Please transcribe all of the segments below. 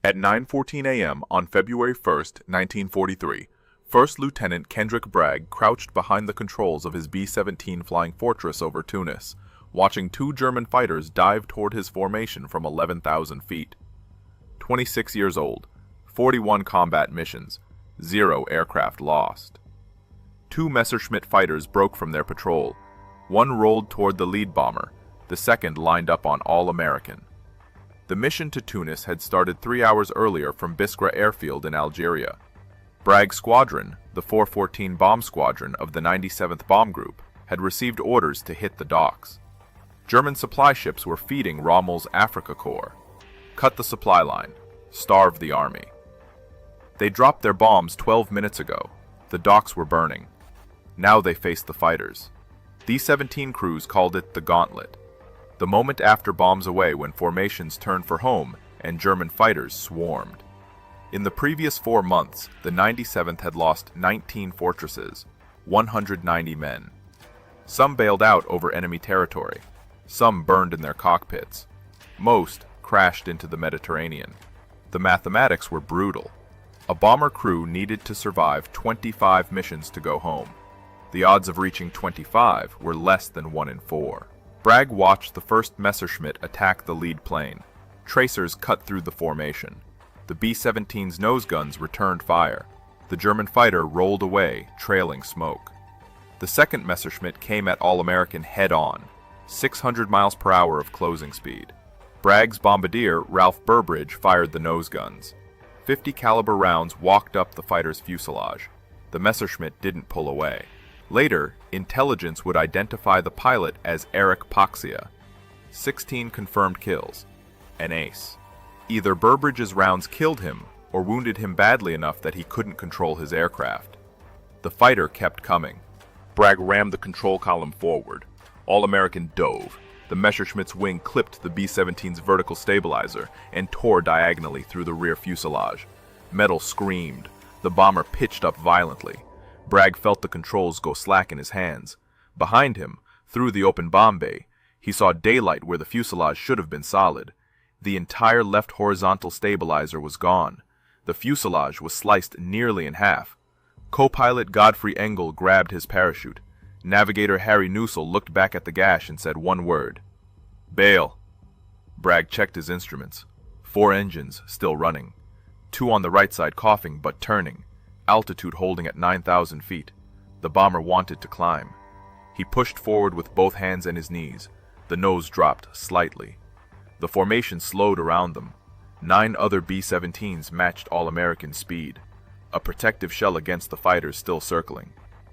At 9:14 a.m. on February 1st, 1943, First Lieutenant Kendrick Bragg crouched behind the controls of his B-17 Flying Fortress over Tunis, watching two German fighters dive toward his formation from 11,000 feet. 26 years old, 41 combat missions, 0 aircraft lost. Two Messerschmitt fighters broke from their patrol. One rolled toward the lead bomber, the second lined up on All-American. The mission to Tunis had started 3 hours earlier from Biskra airfield in Algeria. Bragg's squadron, the 414 Bomb Squadron of the 97th Bomb Group, had received orders to hit the docks. German supply ships were feeding Rommel's Afrika Korps. Cut the supply line. Starve the army. They dropped their bombs 12 minutes ago. The docks were burning. Now they faced the fighters. These 17 crews called it the Gauntlet. The moment after bombs away when formations turned for home and German fighters swarmed. In the previous 4 months, the 97th had lost 19 fortresses, 190 men. Some bailed out over enemy territory. Some burned in their cockpits. Most crashed into the Mediterranean. The mathematics were brutal. A bomber crew needed to survive 25 missions to go home. The odds of reaching 25 were less than 1 in 4. Bragg watched the first Messerschmitt attack the lead plane. Tracers cut through the formation. The B-17's nose guns returned fire. The German fighter rolled away, trailing smoke. The second Messerschmitt came at All-American head-on, 600 miles per hour of closing speed. Bragg's bombardier, Ralph Burbridge, fired the nose guns. 50 caliber rounds walked up the fighter's fuselage. The Messerschmitt didn't pull away. Later, intelligence would identify the pilot as Eric Paxia. 16 confirmed kills. An ace. Either Burbridge's rounds killed him or wounded him badly enough that he couldn't control his aircraft. The fighter kept coming. Bragg rammed the control column forward. All-American dove. The Messerschmitt's wing clipped the B-17's vertical stabilizer and tore diagonally through the rear fuselage. Metal screamed. The bomber pitched up violently. Bragg felt the controls go slack in his hands. Behind him, through the open bomb bay, he saw daylight where the fuselage should have been solid. The entire left horizontal stabilizer was gone. The fuselage was sliced nearly in half. Co-pilot Godfrey Engel grabbed his parachute. Navigator Harry Nusel looked back at the gash and said one word. "Bail." Bragg checked his instruments. 4 engines still running. 2 on the right side coughing but turning. Altitude holding at 9,000 feet. The bomber wanted to climb. He pushed forward with both hands and his knees. The nose dropped slightly. The formation slowed around them. 9 other B-17s matched All-American speed. A protective shell against the fighters still circling.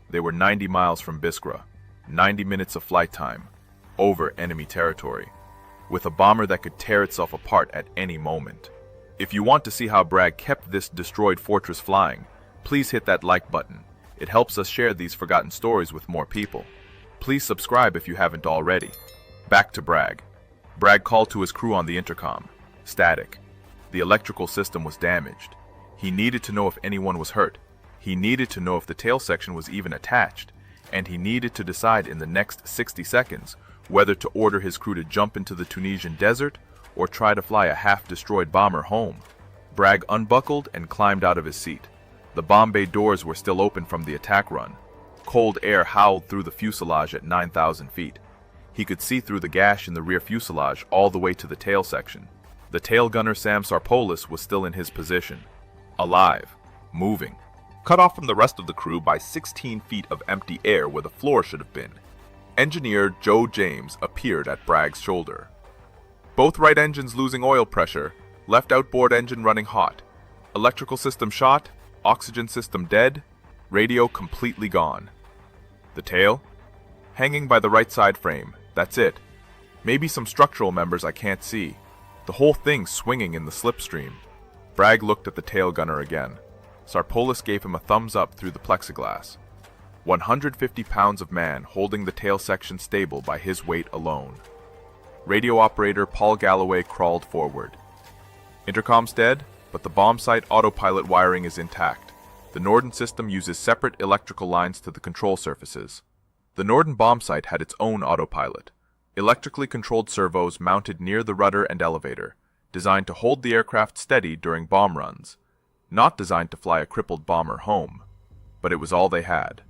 They were 90 miles from Biskra. 90 minutes of flight time. Over enemy territory. With a bomber that could tear itself apart at any moment. If you want to see how Bragg kept this destroyed fortress flying, please hit that like button. It helps us share these forgotten stories with more people. Please subscribe if you haven't already. Back to Bragg. Bragg called to his crew on the intercom. Static. The electrical system was damaged. He needed to know if anyone was hurt. He needed to know if the tail section was even attached. And he needed to decide in the next 60 seconds whether to order his crew to jump into the Tunisian desert or try to fly a half-destroyed bomber home. Bragg unbuckled and climbed out of his seat. The bomb bay doors were still open from the attack run. Cold air howled through the fuselage at 9,000 feet. He could see through the gash in the rear fuselage all the way to the tail section. The tail gunner Sam Sarpolis was still in his position. Alive. Moving. Cut off from the rest of the crew by 16 feet of empty air where the floor should have been. Engineer Joe James appeared at Bragg's shoulder. Both right engines losing oil pressure. Left outboard engine running hot. Electrical system shot. Oxygen system dead. Radio completely gone. The tail? Hanging by the right side frame. That's it. Maybe some structural members I can't see. The whole thing swinging in the slipstream. Bragg looked at the tail gunner again. Sarpolis gave him a thumbs up through the plexiglass. 150 pounds of man holding the tail section stable by his weight alone. Radio operator Paul Galloway crawled forward. Intercom's dead, but the bomb site autopilot wiring is intact. The Norden system uses separate electrical lines to the control surfaces. The Norden bomb site had its own autopilot. Electrically controlled servos mounted near the rudder and elevator. designed to hold the aircraft steady during bomb runs, not designed to fly a crippled bomber home. But it was all they had.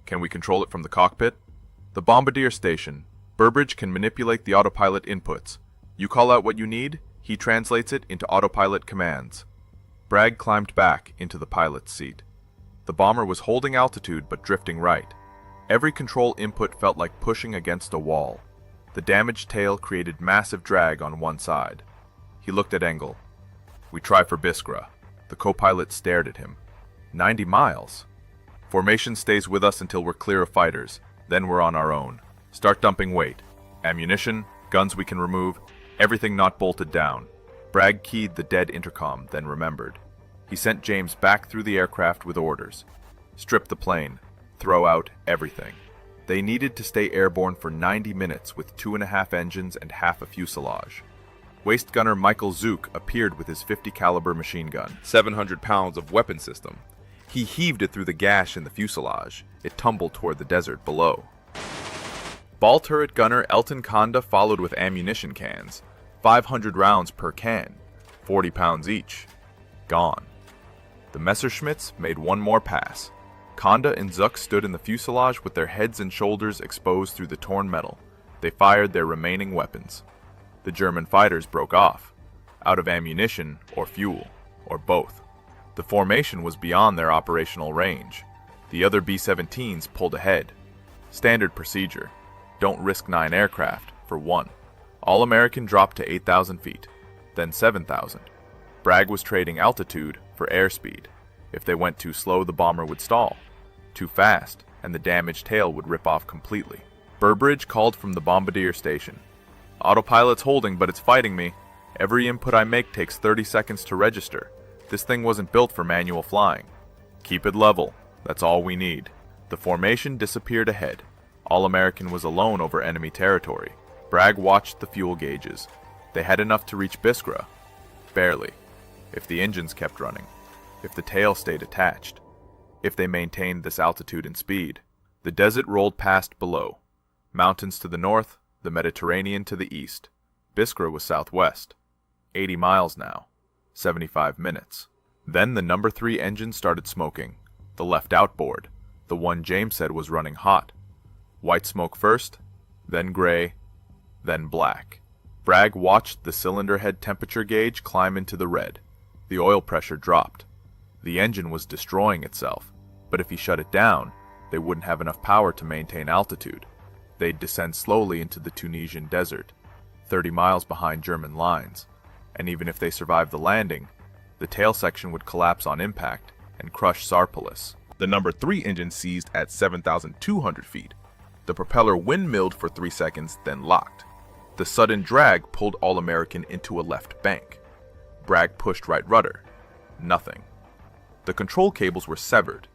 Can we control it from the cockpit? The Bombardier Station. Burbridge can manipulate the autopilot inputs. You call out what you need, he translates it into autopilot commands. Bragg climbed back into the pilot's seat. The bomber was holding altitude but drifting right. Every control input felt like pushing against a wall. The damaged tail created massive drag on one side. He looked at Engel. We try for Biskra. The co-pilot stared at him. 90 miles? Formation stays with us until we're clear of fighters. Then we're on our own. Start dumping weight. Ammunition, guns we can remove, everything not bolted down. Bragg keyed the dead intercom, then remembered. He sent James back through the aircraft with orders. Strip the plane. Throw out everything. They needed to stay airborne for 90 minutes with 2.5 engines and half a fuselage. Waist gunner Michael Zook appeared with his 50 caliber machine gun, 700 pounds of weapon system. He heaved it through the gash in the fuselage. It tumbled toward the desert below. Ball turret gunner Elton Conda followed with ammunition cans, 500 rounds per can, 40 pounds each. Gone. The Messerschmitts made one more pass. Conda and Zook stood in the fuselage with their heads and shoulders exposed through the torn metal. They fired their remaining weapons. The German fighters broke off, out of ammunition or fuel, or both. The formation was beyond their operational range. The other B-17s pulled ahead. Standard procedure. Don't risk 9 aircraft, for one. All-American dropped to 8,000 feet, then 7,000. Bragg was trading altitude for airspeed. If they went too slow, the bomber would stall. Too fast, and the damaged tail would rip off completely. Burbridge called from the Bombardier Station. Autopilot's holding, but it's fighting me. Every input I make takes 30 seconds to register. This thing wasn't built for manual flying. Keep it level. That's all we need. The formation disappeared ahead. All-American was alone over enemy territory. Bragg watched the fuel gauges. They had enough to reach Biskra. Barely. If the engines kept running. If the tail stayed attached. If they maintained this altitude and speed. The desert rolled past below. Mountains to the north, the Mediterranean to the east. Biskra was southwest. 80 miles now. 75 minutes. Then the number 3 engine started smoking. The left outboard. The one James said was running hot. White smoke first, then gray, then black. Bragg watched the cylinder head temperature gauge climb into the red. The oil pressure dropped. The engine was destroying itself, but if he shut it down, they wouldn't have enough power to maintain altitude. They'd descend slowly into the Tunisian desert, 30 miles behind German lines, and even if they survived the landing, the tail section would collapse on impact and crush Sarpolis. The number 3 engine seized at 7,200 feet. The propeller windmilled for 3 seconds, then locked. The sudden drag pulled All-American into a left bank. Bragg pushed right rudder. Nothing. The control cables were severed.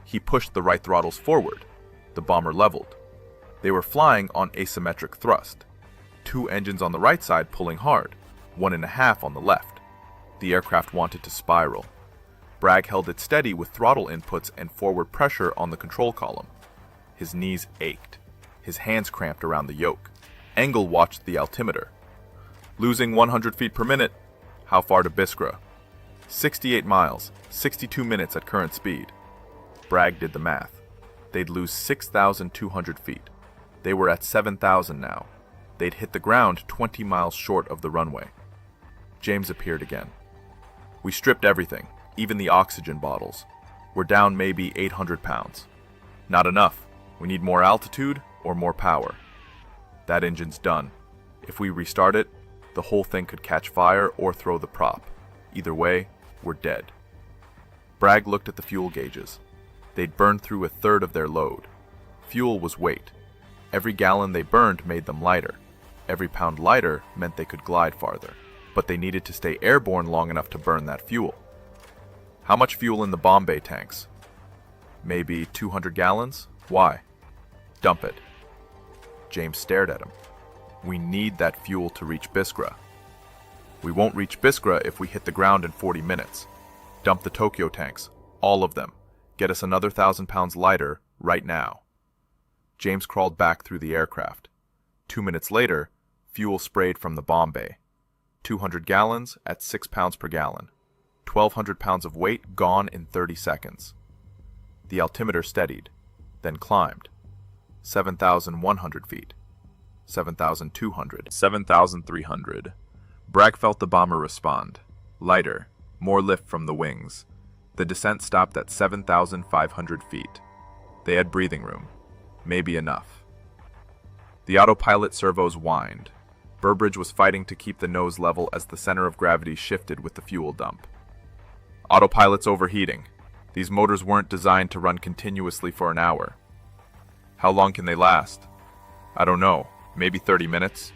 He pushed the right throttles forward. The bomber leveled. They were flying on asymmetric thrust. 2 engines on the right side pulling hard, 1.5 on the left. The aircraft wanted to spiral. Bragg held it steady with throttle inputs and forward pressure on the control column. His knees ached. His hands cramped around the yoke. Engel watched the altimeter. Losing 100 feet per minute. How far to Biskra? 68 miles, 62 minutes at current speed. Bragg did the math. They'd lose 6,200 feet. They were at 7,000 now. They'd hit the ground 20 miles short of the runway. James appeared again. We stripped everything, even the oxygen bottles. We're down maybe 800 pounds. Not enough. We need more altitude or more power. That engine's done. If we restart it, the whole thing could catch fire or throw the prop. Either way, we're dead. Bragg looked at the fuel gauges. They'd burned through 1/3 of their load. Fuel was weight. Every gallon they burned made them lighter. Every pound lighter meant they could glide farther. But they needed to stay airborne long enough to burn that fuel. How much fuel in the bomb bay tanks? Maybe 200 gallons? Why? Dump it. James stared at him. We need that fuel to reach Biskra. We won't reach Biskra if we hit the ground in 40 minutes. Dump the Tokyo tanks. All of them. Get us another 1,000 pounds lighter right now. James crawled back through the aircraft. 2 minutes later, fuel sprayed from the bomb bay. 200 gallons at 6 pounds per gallon. 1,200 pounds of weight gone in 30 seconds. The altimeter steadied, then climbed. 7,100 feet. 7,200. 7,300. Bragg felt the bomber respond. Lighter, more lift from the wings. The descent stopped at 7,500 feet. They had breathing room. Maybe enough. The autopilot servos whined. Burbridge was fighting to keep the nose level as the center of gravity shifted with the fuel dump. Autopilot's overheating. These motors weren't designed to run continuously for an hour. How long can they last? I don't know. Maybe 30 minutes?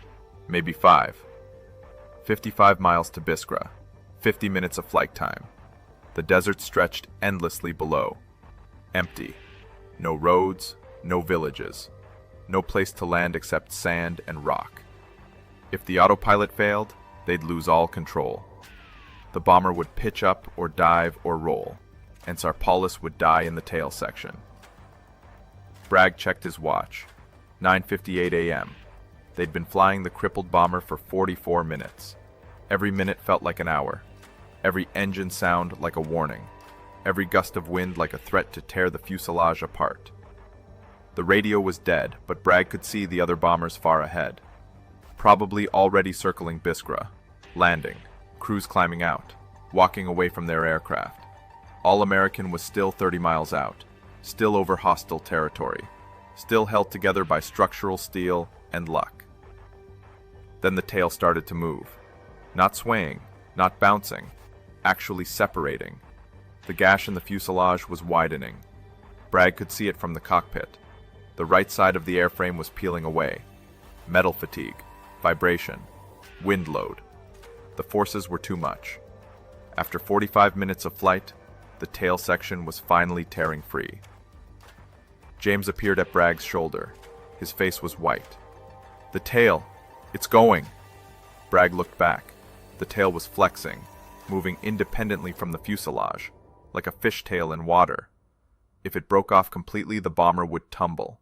Maybe 5. 55 miles to Biskra. 50 minutes of flight time. The desert stretched endlessly below. Empty. No roads, no villages. No place to land except sand and rock. If the autopilot failed, they'd lose all control. The bomber would pitch up or dive or roll, and Sarpalis would die in the tail section. Bragg checked his watch. 9:58 a.m. They'd been flying the crippled bomber for 44 minutes. Every minute felt like an hour. Every engine sound like a warning. Every gust of wind like a threat to tear the fuselage apart. The radio was dead, but Bragg could see the other bombers far ahead. Probably already circling Biskra, landing, crews climbing out, walking away from their aircraft. All-American was still 30 miles out, still over hostile territory, still held together by structural steel and luck. Then the tail started to move. Not swaying, not bouncing, actually separating. The gash in the fuselage was widening. Bragg could see it from the cockpit. The right side of the airframe was peeling away. Metal fatigue, vibration, wind load. The forces were too much. After 45 minutes of flight, the tail section was finally tearing free. James appeared at Bragg's shoulder. His face was white. The tail! It's going! Bragg looked back. The tail was flexing, moving independently from the fuselage, like a fishtail in water. If it broke off completely, the bomber would tumble.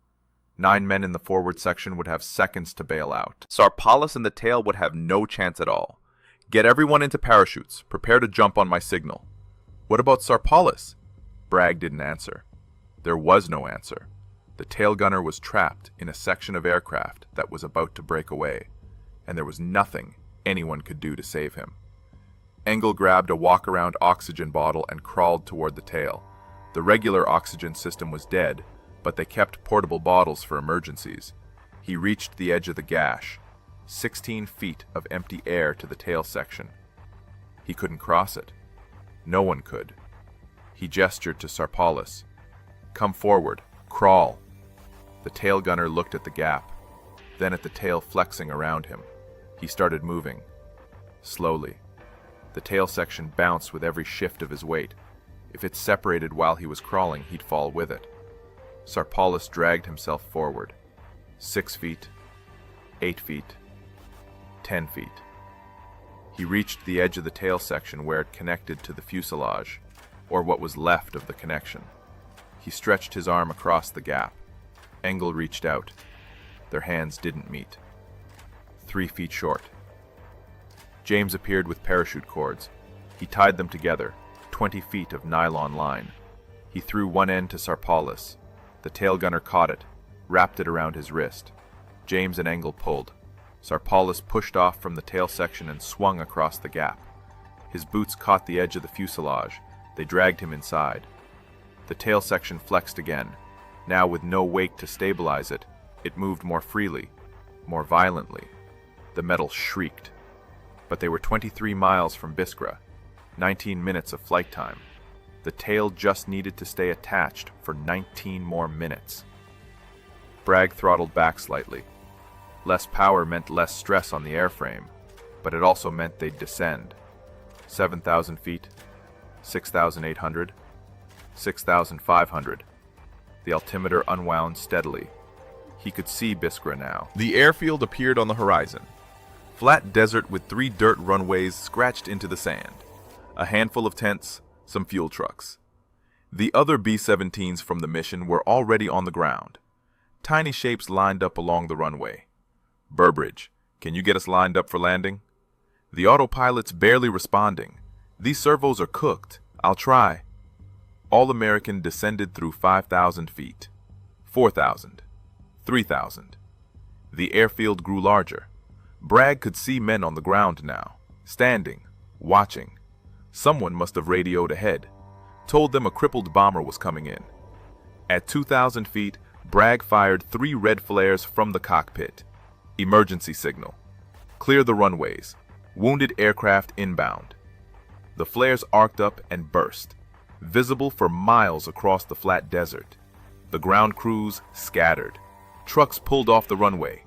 9 men in the forward section would have seconds to bail out. Sarpalis and the tail would have no chance at all. Get everyone into parachutes. Prepare to jump on my signal. What about Sarpalis? Bragg didn't answer. There was no answer. The tail gunner was trapped in a section of aircraft that was about to break away, and there was nothing anyone could do to save him. Engel grabbed a walk-around oxygen bottle and crawled toward the tail. The regular oxygen system was dead, but they kept portable bottles for emergencies. He reached the edge of the gash, 16 feet of empty air to the tail section. He couldn't cross it. No one could. He gestured to Sarpalis. Come forward. Crawl. The tail gunner looked at the gap, then at the tail flexing around him. He started moving. Slowly. The tail section bounced with every shift of his weight. If it separated while he was crawling, he'd fall with it. Sarpalis dragged himself forward. 6 feet, 8 feet, 10 feet. He reached the edge of the tail section where it connected to the fuselage, or what was left of the connection. He stretched his arm across the gap. Engel reached out. Their hands didn't meet. 3 feet short. James appeared with parachute cords. He tied them together, 20 feet of nylon line. He threw one end to Sarpalis. The tail gunner caught it, wrapped it around his wrist. James and Engel pulled. Sarpalis pushed off from the tail section and swung across the gap. His boots caught the edge of the fuselage. They dragged him inside. The tail section flexed again. Now with no wake to stabilize it, it moved more freely, more violently. The metal shrieked. But they were 23 miles from Biskra, 19 minutes of flight time. The tail just needed to stay attached for 19 more minutes. Bragg throttled back slightly. Less power meant less stress on the airframe, but it also meant they'd descend. 7,000 feet, 6,800, 6,500. The altimeter unwound steadily. He could see Biskra now. The airfield appeared on the horizon. Flat desert with 3 dirt runways scratched into the sand. A handful of tents, some fuel trucks. The other B-17s from the mission were already on the ground. Tiny shapes lined up along the runway. Burbridge, can you get us lined up for landing? The autopilot's barely responding. These servos are cooked. I'll try. All-American descended through 5,000 feet. 4,000. 3,000. The airfield grew larger. Bragg could see men on the ground now, standing, watching. Someone must have radioed ahead, told them a crippled bomber was coming in. At 2,000 feet, Bragg fired 3 red flares from the cockpit. Emergency signal. Clear the runways. Wounded aircraft inbound. The flares arced up and burst, visible for miles across the flat desert. The ground crews scattered. Trucks pulled off the runway.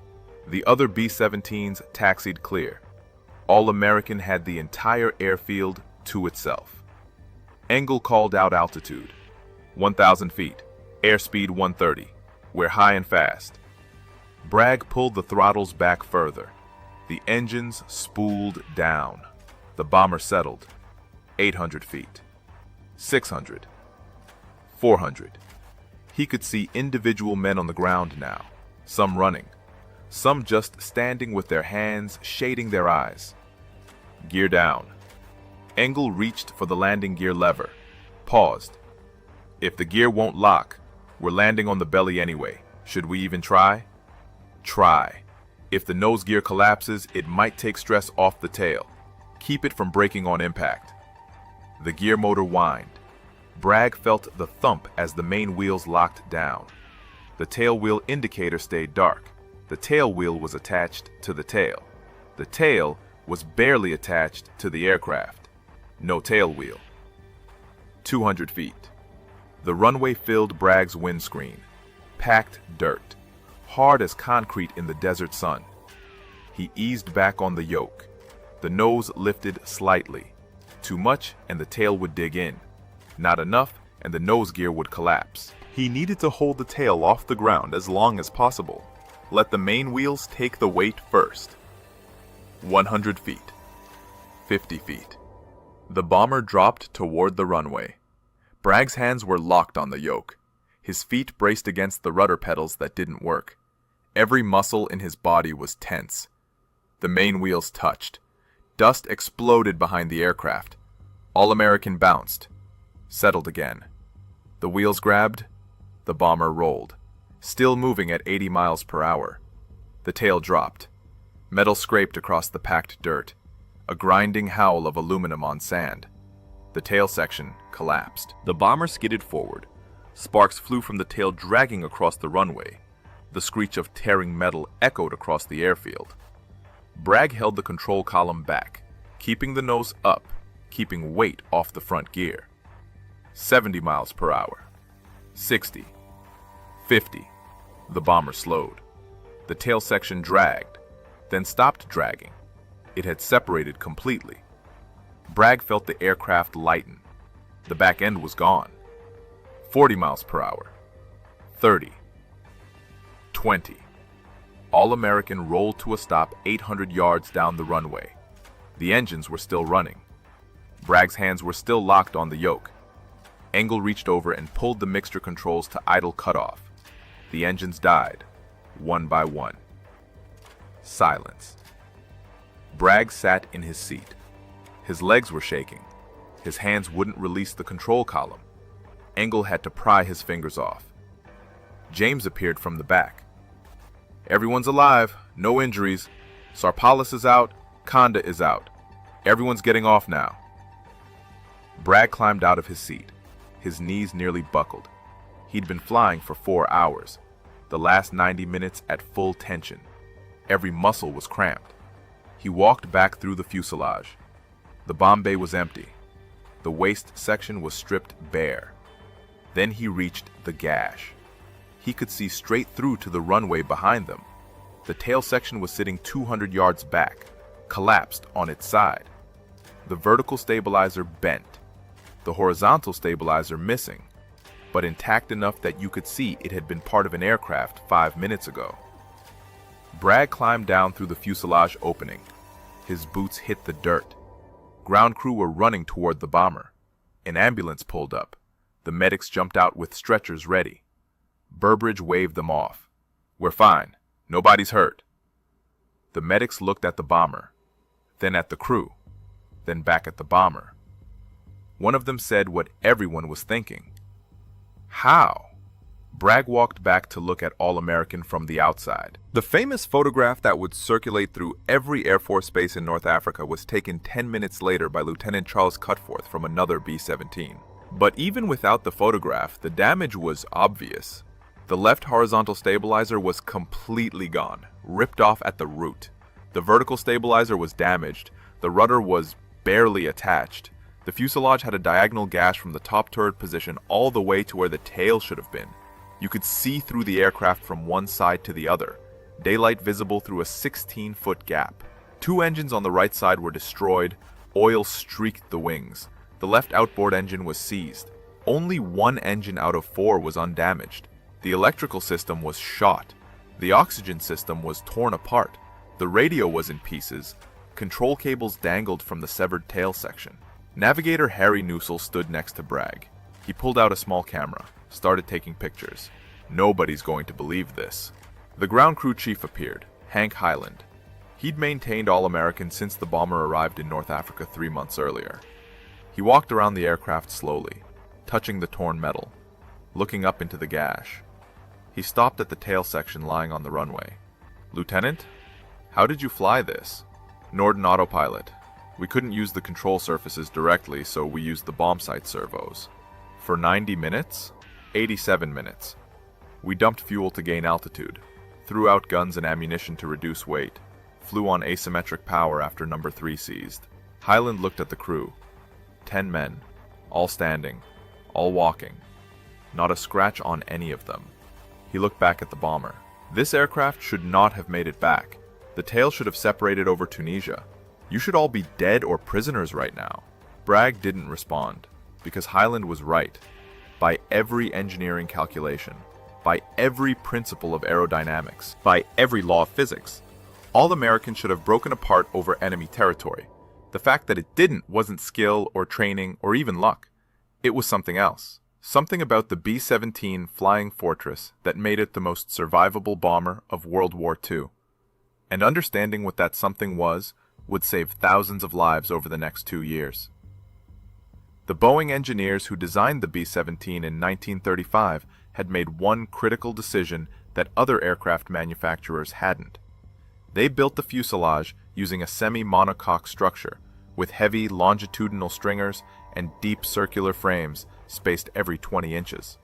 The other B-17s taxied clear. All-American had the entire airfield to itself. Engel called out altitude. 1,000 feet. Airspeed 130. We're high and fast. Bragg pulled the throttles back further. The engines spooled down. The bomber settled. 800 feet. 600. 400. He could see individual men on the ground now, some running, some just standing with their hands shading their eyes. Gear down. Engel reached for the landing gear lever, paused. If the gear won't lock, we're landing on the belly anyway. Should we even try? Try. If the nose gear collapses, it might take stress off the tail. Keep it from breaking on impact. The gear motor whined. Bragg felt the thump as the main wheels locked down. The tail wheel indicator stayed dark. The tail wheel was attached to the tail. The tail was barely attached to the aircraft. No tail wheel. 200 feet. The runway filled Bragg's windscreen. Packed dirt. Hard as concrete in the desert sun. He eased back on the yoke. The nose lifted slightly. Too much and the tail would dig in. Not enough and the nose gear would collapse. He needed to hold the tail off the ground as long as possible. Let the main wheels take the weight first. 100 feet. 50 feet. The bomber dropped toward the runway. Bragg's hands were locked on the yoke. His feet braced against the rudder pedals that didn't work. Every muscle in his body was tense. The main wheels touched. Dust exploded behind the aircraft. All-American bounced. Settled again. The wheels grabbed. The bomber rolled, still moving at 80 miles per hour. The tail dropped. Metal scraped across the packed dirt. A grinding howl of aluminum on sand. The tail section collapsed. The bomber skidded forward. Sparks flew from the tail, dragging across the runway. The screech of tearing metal echoed across the airfield. Bragg held the control column back, keeping the nose up, keeping weight off the front gear. 70 miles per hour. 60. 50. The bomber slowed. The tail section dragged, then stopped dragging. It had separated completely. Bragg felt the aircraft lighten. The back end was gone. 40 miles per hour. 30. 20. All-American rolled to a stop 800 yards down the runway. The engines were still running. Bragg's hands were still locked on the yoke. Engel reached over and pulled the mixture controls to idle cutoff. The engines died, one by one. Silence. Bragg sat in his seat. His legs were shaking. His hands wouldn't release the control column. Engel had to pry his fingers off. James appeared from the back. Everyone's alive, no injuries. Sarpalis is out, Conda is out. Everyone's getting off now. Bragg climbed out of his seat. His knees nearly buckled. He'd been flying for 4 hours, the last 90 minutes at full tension. Every muscle was cramped. He walked back through the fuselage. The bomb bay was empty. The waist section was stripped bare. Then he reached the gash. He could see straight through to the runway behind them. The tail section was sitting 200 yards back, collapsed on its side. The vertical stabilizer bent. The horizontal stabilizer missing, but intact enough that you could see it had been part of an aircraft 5 minutes ago. Bragg climbed down through the fuselage opening. His boots hit the dirt. Ground crew were running toward the bomber. An ambulance pulled up. The medics jumped out with stretchers ready. Burbridge waved them off. "We're fine. Nobody's hurt." The medics looked at the bomber. then at the crew, then back at the bomber. One of them said what everyone was thinking. How? Bragg walked back to look at All-American from the outside. The famous photograph that would circulate through every Air Force base in North Africa was taken 10 minutes later by Lieutenant Charles Cutforth from another B-17. But even without the photograph, the damage was obvious. The left horizontal stabilizer was completely gone, ripped off at the root. The vertical stabilizer was damaged. The rudder was barely attached. The fuselage had a diagonal gash from the top turret position all the way to where the tail should have been. You could see through the aircraft from one side to the other, daylight visible through a 16-foot gap. 2 engines on the right side were destroyed. Oil streaked the wings. The left outboard engine was seized. Only 1 engine out of 4 was undamaged. The electrical system was shot. The oxygen system was torn apart. The radio was in pieces. Control cables dangled from the severed tail section. Navigator Harry Newsell stood next to Bragg. He pulled out a small camera, started taking pictures. Nobody's going to believe this. The ground crew chief appeared, Hank Highland. He'd maintained All-American since the bomber arrived in North Africa 3 months earlier. He walked around the aircraft slowly, touching the torn metal, looking up into the gash. He stopped at the tail section lying on the runway. "Lieutenant, how did you fly this?" "Norden autopilot. We couldn't use the control surfaces directly, so we used the bomb sight servos." "For 90 minutes? 87 minutes. We dumped fuel to gain altitude, threw out guns and ammunition to reduce weight, flew on asymmetric power after number 3 seized." Highland looked at the crew. 10 men, all standing, all walking. Not a scratch on any of them. He looked back at the bomber. "This aircraft should not have made it back. The tail should have separated over Tunisia. You should all be dead or prisoners right now." Bragg didn't respond, because Highland was right. By every engineering calculation, by every principle of aerodynamics, by every law of physics, All-American should have broken apart over enemy territory. The fact that it didn't wasn't skill or training or even luck. It was something else. Something about the B-17 Flying Fortress that made it the most survivable bomber of World War II. And understanding what that something was would save thousands of lives over the next 2 years. The Boeing engineers who designed the B-17 in 1935 had made one critical decision that other aircraft manufacturers hadn't. They built the fuselage using a semi-monocoque structure with heavy longitudinal stringers and deep circular frames spaced every 20 inches.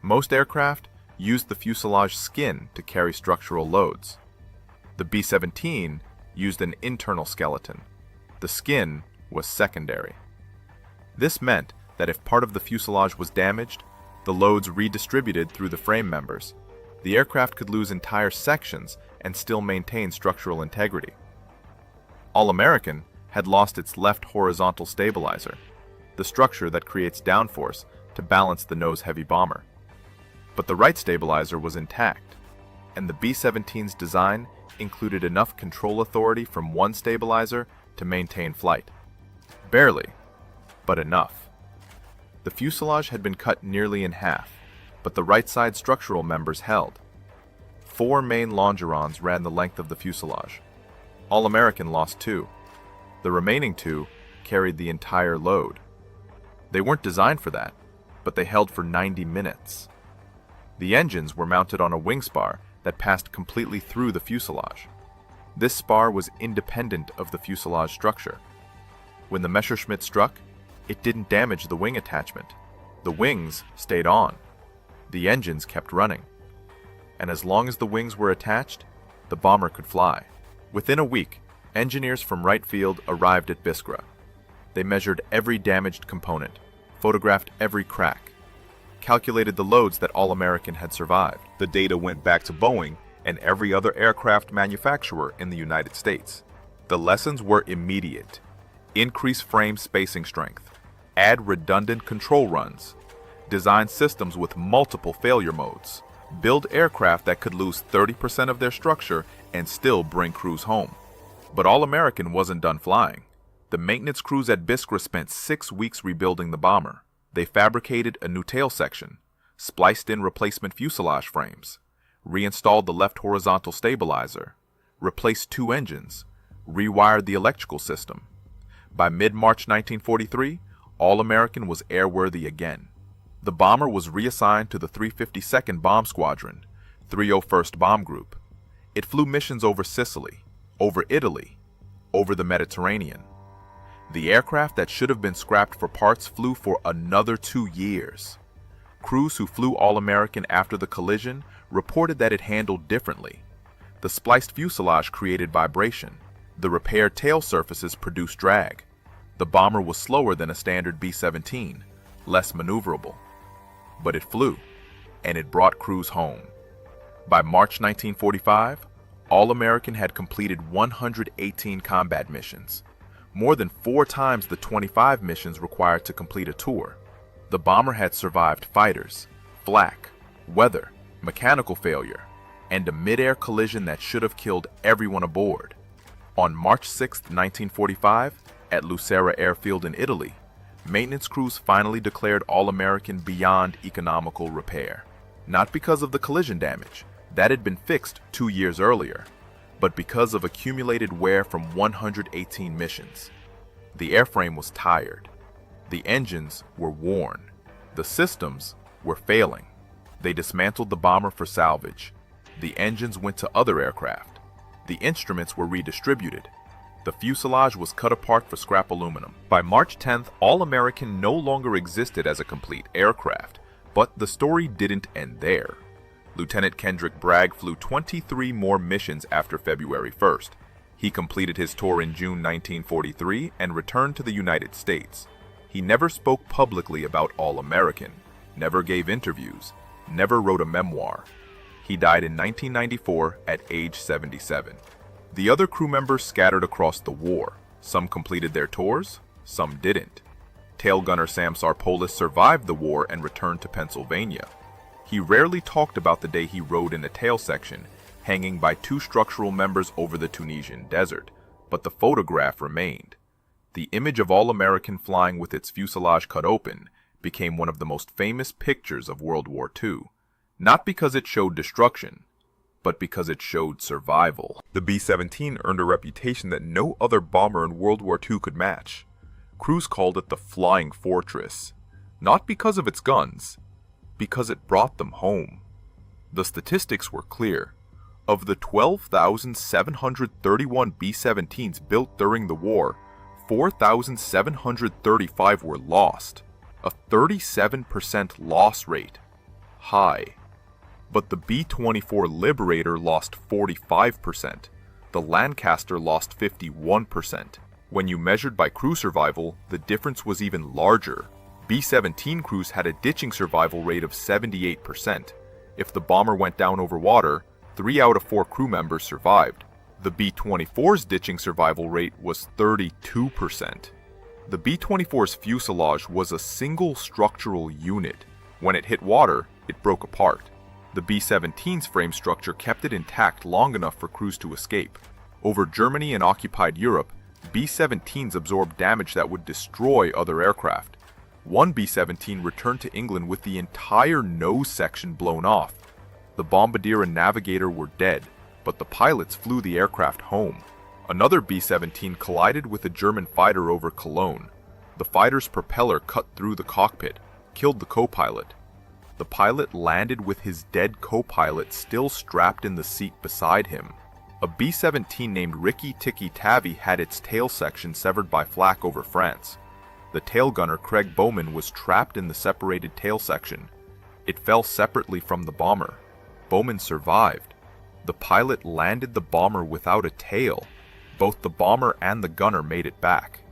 Most aircraft used the fuselage skin to carry structural loads. The B-17 used an internal skeleton. The skin was secondary. This meant that if part of the fuselage was damaged, the loads redistributed through the frame members. The aircraft could lose entire sections and still maintain structural integrity. All-American had lost its left horizontal stabilizer, the structure that creates downforce to balance the nose-heavy bomber. But the right stabilizer was intact, and the B-17's design included enough control authority from one stabilizer to maintain flight. Barely, but enough. The fuselage had been cut nearly in half, but the right side structural members held. 4 main longerons ran the length of the fuselage. All-American lost 2. The remaining 2 carried the entire load. They weren't designed for that, but they held for 90 minutes. The engines were mounted on a wing spar that passed completely through the fuselage. This spar was independent of the fuselage structure. When the Messerschmitt struck, it didn't damage the wing attachment. The wings stayed on. The engines kept running. And as long as the wings were attached, the bomber could fly. Within a week, engineers from Wright Field arrived at Biskra. They measured every damaged component, photographed every crack, calculated the loads that All-American had survived. The data went back to Boeing and every other aircraft manufacturer in the United States. The lessons were immediate. Increase frame spacing strength, add redundant control runs, design systems with multiple failure modes, build aircraft that could lose 30% of their structure and still bring crews home. But All-American wasn't done flying. The maintenance crews at Biskra spent 6 weeks rebuilding the bomber. They fabricated a new tail section, spliced in replacement fuselage frames, reinstalled the left horizontal stabilizer, replaced 2 engines, rewired the electrical system. By mid-March 1943, All-American was airworthy again. The bomber was reassigned to the 352nd Bomb Squadron, 301st Bomb Group. It flew missions over Sicily, over Italy, over the Mediterranean. The aircraft that should have been scrapped for parts flew for another 2 years. Crews who flew All-American after the collision reported that it handled differently. The spliced fuselage created vibration. The repaired tail surfaces produced drag. The bomber was slower than a standard B-17, less maneuverable. But it flew, and it brought crews home. By March 1945, All-American had completed 118 combat missions, more than 4 times the 25 missions required to complete a tour. The bomber had survived fighters, flak, weather, mechanical failure, and a mid-air collision that should have killed everyone aboard. On March 6, 1945, at Lucera Airfield in Italy, maintenance crews finally declared All-American beyond economical repair. Not because of the collision damage, that had been fixed 2 years earlier, but because of accumulated wear from 118 missions. The airframe was tired. The engines were worn. The systems were failing. They dismantled the bomber for salvage. The engines went to other aircraft. The instruments were redistributed. The fuselage was cut apart for scrap aluminum. By March 10th, All-American no longer existed as a complete aircraft, but the story didn't end there. Lieutenant Kendrick Bragg flew 23 more missions after February 1st. He completed his tour in June 1943 and returned to the United States. He never spoke publicly about All-American, never gave interviews, never wrote a memoir. He died in 1994 at age 77. The other crew members scattered across the war. Some completed their tours, some didn't. Tail gunner Sam Sarpolis survived the war and returned to Pennsylvania. He rarely talked about the day he rode in a tail section, hanging by 2 structural members over the Tunisian desert, but the photograph remained. The image of All-American flying with its fuselage cut open became one of the most famous pictures of World War II, not because it showed destruction, but because it showed survival. The B-17 earned a reputation that no other bomber in World War II could match. Crews called it the Flying Fortress, not because of its guns, because it brought them home. The statistics were clear. Of the 12,731 B-17s built during the war, 4,735 were lost, a 37% loss rate. High. But the B-24 Liberator lost 45%. The Lancaster lost 51%. When you measured by crew survival, the difference was even larger. B-17 crews had a ditching survival rate of 78%. If the bomber went down over water, 3 out of 4 crew members survived. The B-24's ditching survival rate was 32%. The B-24's fuselage was a single structural unit. When it hit water, it broke apart. The B-17's frame structure kept it intact long enough for crews to escape. Over Germany and occupied Europe, B-17s absorbed damage that would destroy other aircraft. One B-17 returned to England with the entire nose section blown off. The bombardier and navigator were dead, but the pilots flew the aircraft home. Another B-17 collided with a German fighter over Cologne. The fighter's propeller cut through the cockpit, killed the co-pilot. The pilot landed with his dead co-pilot still strapped in the seat beside him. A B-17 named Ricky Tikki Tavi had its tail section severed by flak over France. The tail gunner Craig Bowman was trapped in the separated tail section. It fell separately from the bomber. Bowman survived. The pilot landed the bomber without a tail. Both the bomber and the gunner made it back.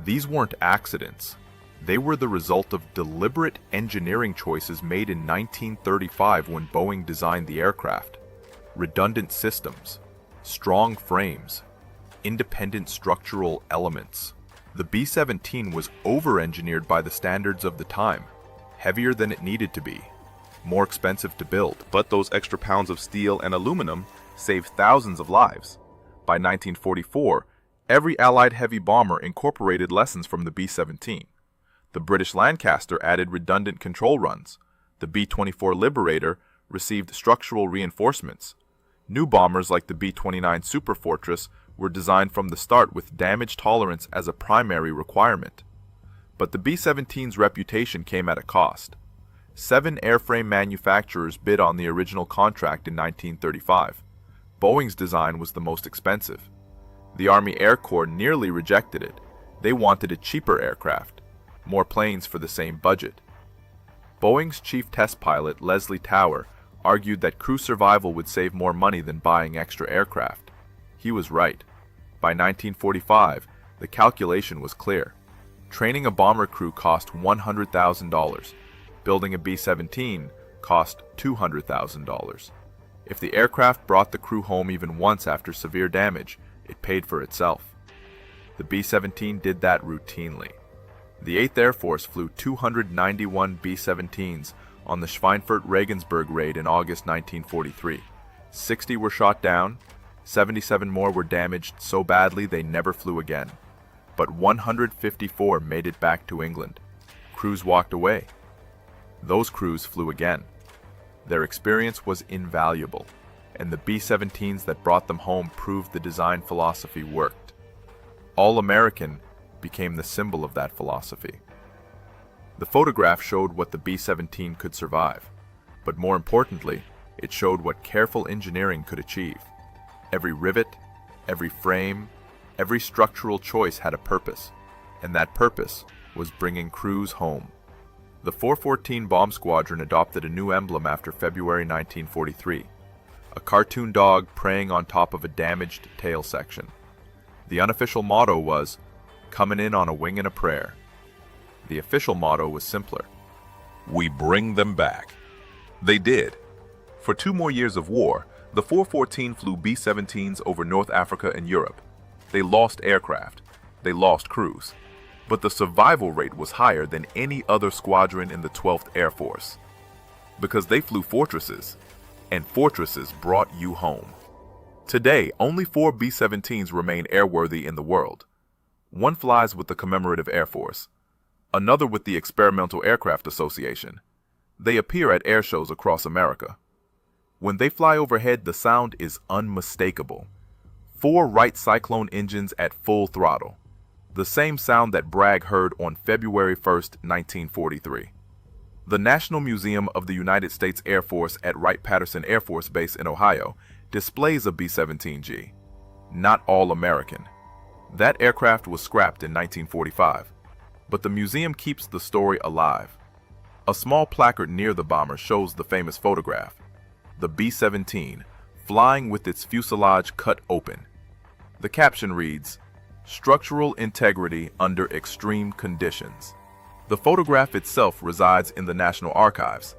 These weren't accidents. They were the result of deliberate engineering choices made in 1935 when Boeing designed the aircraft. Redundant systems, strong frames, independent structural elements. The B-17 was over-engineered by the standards of the time, heavier than it needed to be, more expensive to build. But those extra pounds of steel and aluminum saved thousands of lives. By 1944, every Allied heavy bomber incorporated lessons from the B-17. The British Lancaster added redundant control runs. The B-24 Liberator received structural reinforcements. New bombers like the B-29 Superfortress were designed from the start with damage tolerance as a primary requirement. But the B-17's reputation came at a cost. 7 airframe manufacturers bid on the original contract in 1935. Boeing's design was the most expensive. The Army Air Corps nearly rejected it. They wanted a cheaper aircraft, more planes for the same budget. Boeing's chief test pilot, Leslie Tower, argued that crew survival would save more money than buying extra aircraft. He was right. By 1945, the calculation was clear. Training a bomber crew cost $100,000. Building a B-17 cost $200,000. If the aircraft brought the crew home even once after severe damage, it paid for itself. The B-17 did that routinely. The 8th Air Force flew 291 B-17s on the Schweinfurt-Regensburg raid in August 1943. 60 were shot down, 77 more were damaged so badly they never flew again. But 154 made it back to England. Crews walked away. Those crews flew again. Their experience was invaluable, and the B-17s that brought them home proved the design philosophy worked. All-American became the symbol of that philosophy. The photograph showed what the B-17 could survive, but more importantly, it showed what careful engineering could achieve. Every rivet, every frame, every structural choice had a purpose, and that purpose was bringing crews home. The 414 Bomb Squadron adopted a new emblem after February 1943, a cartoon dog preying on top of a damaged tail section. The unofficial motto was, "Coming in on a wing and a prayer." The official motto was simpler. "We bring them back." They did. For 2 more years of war, the 414 flew B-17s over North Africa and Europe. They lost aircraft. They lost crews. But the survival rate was higher than any other squadron in the 12th Air Force. Because they flew fortresses, and fortresses brought you home. Today, only 4 B-17s remain airworthy in the world. One flies with the Commemorative Air Force, another with the Experimental Aircraft Association. They appear at air shows across America. When they fly overhead, the sound is unmistakable. 4 Wright Cyclone engines at full throttle. The same sound that Bragg heard on February 1st, 1943. The National Museum of the United States Air Force at Wright-Patterson Air Force Base in Ohio displays a B-17G. Not all-American. That aircraft was scrapped in 1945, but the museum keeps the story alive. A small placard near the bomber shows the famous photograph. The B-17, flying with its fuselage cut open. The caption reads, "Structural integrity under extreme conditions." The photograph itself resides in the National Archives.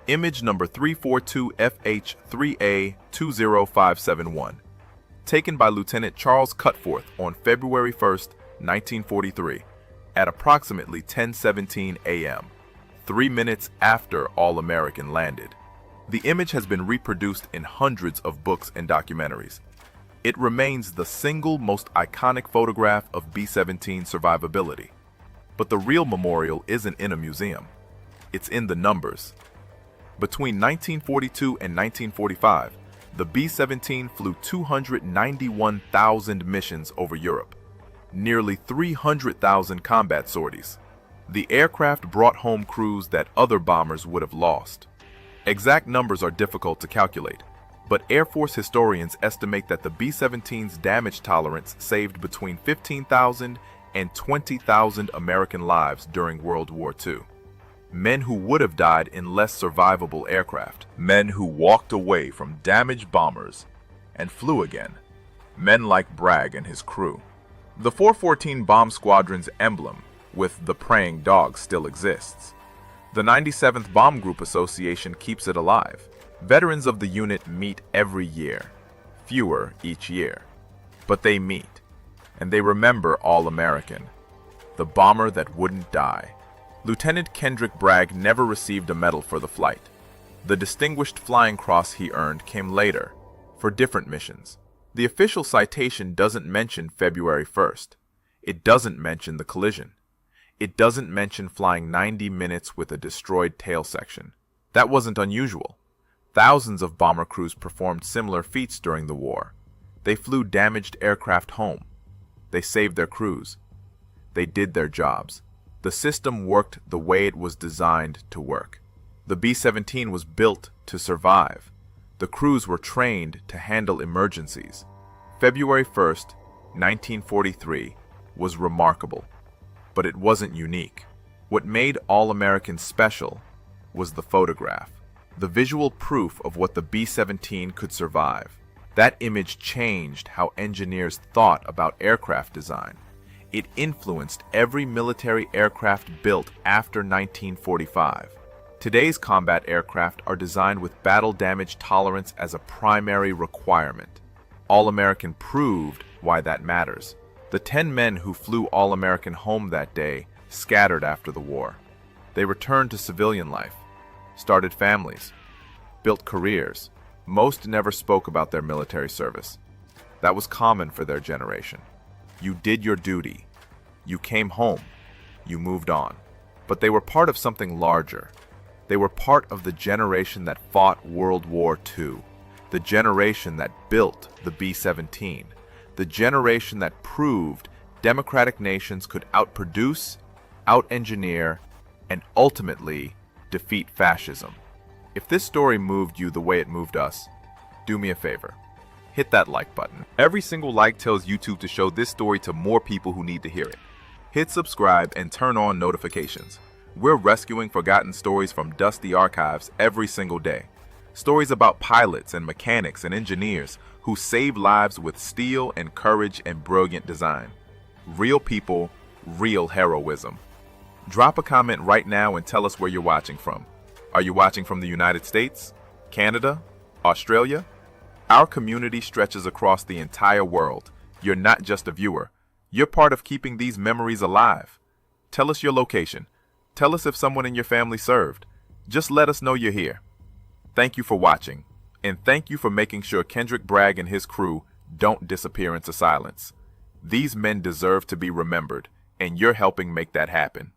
Image number 342FH3A20571. Taken by Lieutenant Charles Cutforth on February 1st, 1943, at approximately 10:17 a.m., 3 minutes after All-American landed. The image has been reproduced in hundreds of books and documentaries. It remains the single most iconic photograph of B-17 survivability. But the real memorial isn't in a museum. It's in the numbers. Between 1942 and 1945, the B-17 flew 291,000 missions over Europe, nearly 300,000 combat sorties. The aircraft brought home crews that other bombers would have lost. Exact numbers are difficult to calculate, but Air Force historians estimate that the B-17's damage tolerance saved between 15,000 and 20,000 American lives during World War II. Men who would have died in less survivable aircraft. Men who walked away from damaged bombers and flew again. Men like Bragg and his crew. The 414 Bomb Squadron's emblem, with the praying dog, still exists. The 97th Bomb Group Association keeps it alive. Veterans of the unit meet every year, fewer each year. But they meet, and they remember All-American, the bomber that wouldn't die. Lieutenant Kendrick Bragg never received a medal for the flight. The Distinguished Flying Cross he earned came later, for different missions. The official citation doesn't mention February 1st. It doesn't mention the collision. It doesn't mention flying 90 minutes with a destroyed tail section. That wasn't unusual. Thousands of bomber crews performed similar feats during the war. They flew damaged aircraft home. They saved their crews. They did their jobs. The system worked the way it was designed to work. The B-17 was built to survive. The crews were trained to handle emergencies. February 1st, 1943 was remarkable, but it wasn't unique. What made All-American special was the photograph, the visual proof of what the B-17 could survive. That image changed how engineers thought about aircraft design. It influenced every military aircraft built after 1945. Today's combat aircraft are designed with battle damage tolerance as a primary requirement. All-American proved why that matters. The 10 men who flew All-American home that day scattered after the war. They returned to civilian life, started families, built careers. Most never spoke about their military service. That was common for their generation. You did your duty. You came home. You moved on. But they were part of something larger. They were part of the generation that fought World War II, the generation that built the B-17, the generation that proved democratic nations could outproduce, out-engineer, and ultimately defeat fascism. If this story moved you the way it moved us, do me a favor. Hit that like button. Every single like tells YouTube to show this story to more people who need to hear it. Hit subscribe and turn on notifications. We're rescuing forgotten stories from dusty archives every single day. Stories about pilots and mechanics and engineers who save lives with steel and courage and brilliant design. Real people, real heroism. Drop a comment right now and tell us where you're watching from. Are you watching from the United States, Canada, Australia? Our community stretches across the entire world. You're not just a viewer. You're part of keeping these memories alive. Tell us your location. Tell us if someone in your family served. Just let us know you're here. Thank you for watching, and thank you for making sure Kendrick Bragg and his crew don't disappear into silence. These men deserve to be remembered, and you're helping make that happen.